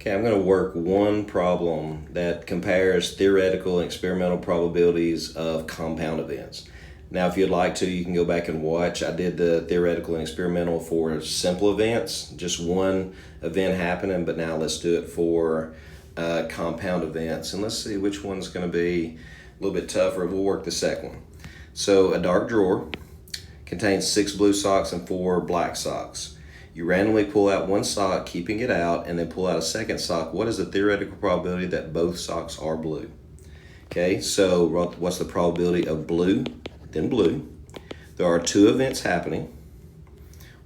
Okay, I'm going to work one problem that compares theoretical and experimental probabilities of compound events. Now, if you'd like to, you can go back and watch. I did the theoretical and experimental for simple events, just one event happening, but now let's do it for compound events. And let's see which one's going to be a little bit tougher. We'll work the second one. So a dark drawer contains 6 blue socks and 4 black socks. You randomly pull out one sock, keeping it out, and then pull out a second sock. What is the theoretical probability that both socks are blue? Okay, so what's the probability of blue, then blue? There are 2 events happening.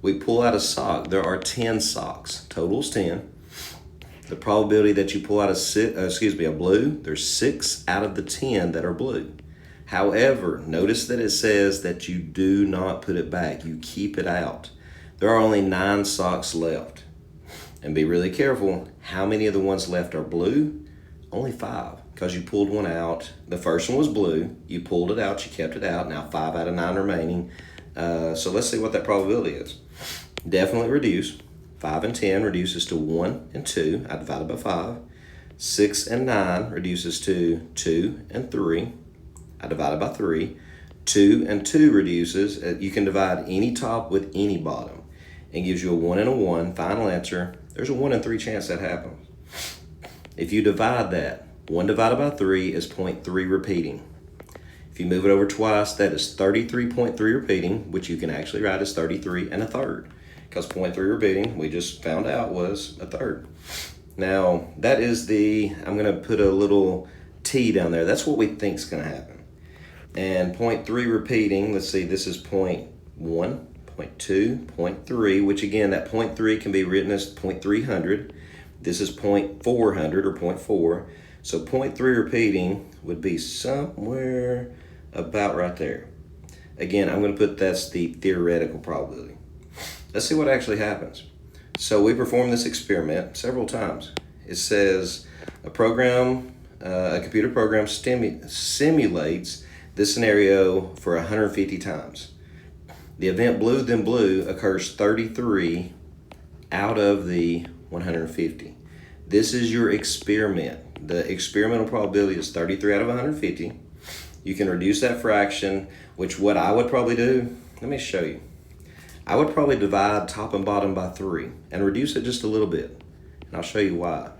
We pull out a sock. There are 10 socks. Total's 10. The probability that you pull out a blue, there's 6 out of the 10 that are blue. However, notice that it says that you do not put it back. You keep it out. There are only 9 socks left. And be really careful, how many of the ones left are blue? Only 5, because you pulled one out. The first one was blue. You pulled it out, you kept it out. Now 5 out of 9 remaining. So let's see what that probability is. Definitely reduce. 5 and 10 reduces to 1 and 2. I divided by 5. 6 and 9 reduces to 2 and 3. I divided by 3. 2 and 2 reduces. You can divide any top with any bottom. And gives you a 1 and a 1. Final answer. There's a 1 in 3 chance that happens. If you divide that, 1 divided by 3 is 0.3 repeating. If you move it over twice, that is 33.3 repeating, which you can actually write as 33 and a third. Because 0.3 repeating, we just found out, was a third. Now, that is I'm going to put a little T down there. That's what we think is going to happen. And 0.3 repeating, let's see, this is 0.1. 0.2, 0.3, which again, that 0.3 can be written as 0.300. This is 0.400 or 0.4. So 0.3 repeating would be somewhere about right there. Again, I'm going to put that's the theoretical probability. Let's see what actually happens. So we performed this experiment several times. It says a computer program simulates this scenario for 150 times. The event blue then blue occurs 33 out of the 150. This is your experiment. The experimental probability is 33 out of 150. You can reduce that fraction, which what I would probably do, let me show you. I would probably divide top and bottom by 3 and reduce it just a little bit. And I'll show you why.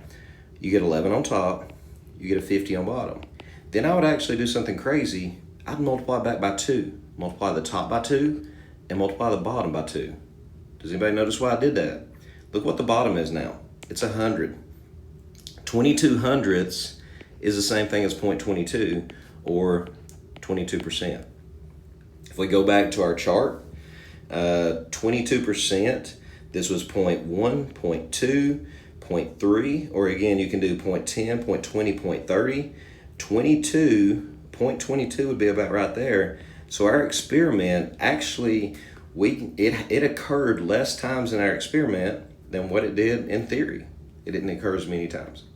You get 11 on top, you get a 50 on bottom. Then I would actually do something crazy. I'd multiply back by 2. Multiply the top by 2. And multiply the bottom by 2. Does anybody notice why I did that? Look what the bottom is now. It's 100. 22 hundredths is the same thing as 0.22 or 22%. If we go back to our chart, 22%, this was 0.1, 0.2, 0.3, or again, you can do 0.10, 0.20, 0.30. 0.22 would be about right there. So our experiment actually, it occurred less times in our experiment than what it did in theory. It didn't occur as many times.